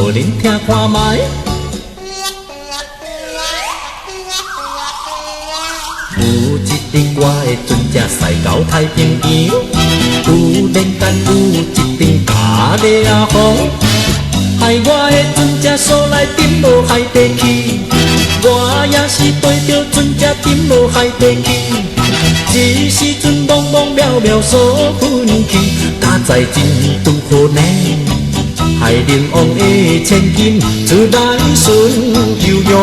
互恁听看卖。有一阵我的船只驶到太平洋，突然间有一阵大烈风，害我的船只锁来沉落海底去，我也是对着船只沉落海底去。一时阵茫茫渺渺所分去，家在真拄好呢，海陵王的千金自来顺悠悠。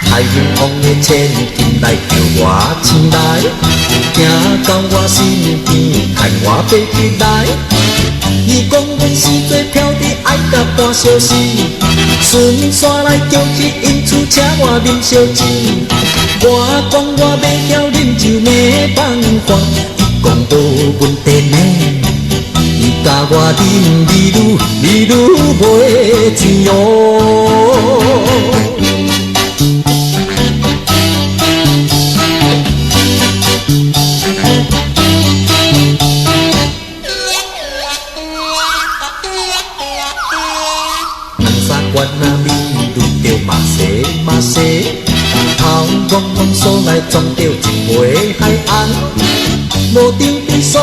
海陵王的千金来叫我请来，行到我身边看我爬起来。伊讲阮是做漂的爱甲半小时，顺线来叫去因厝请我啉烧酒。我讲我要晓啉酒没办法，伊讲无问题呢，伊教我啉美女袂钱哦。我那美女着马西，头光光锁来装着一杯海红，无张地锁，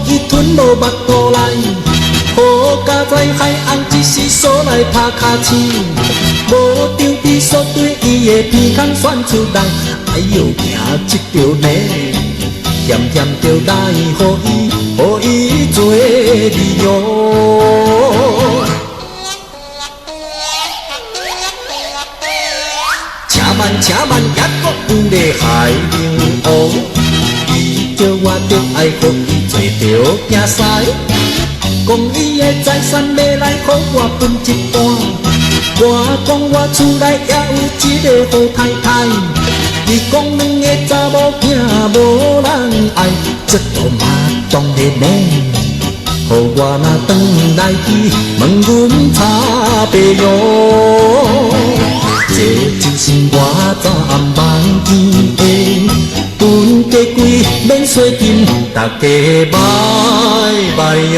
予伊吞落目肚内，好佳在海红一时锁来拍骹齿，无张地锁对伊的鼻孔选出来，哎呦惊一条呢，咸咸着来予伊做利用。且慢，也搁有个海陵王，伊叫我着爱予伊做着行驶，讲伊的财产要来予我分一半。我讲我厝内也有一个好太太，伊讲两个查某囝无人爱，这都嘛当然呢。予我若转来去问阮差别哟。这就是我暂忘记的，分家贵免税金，大家拜拜哟。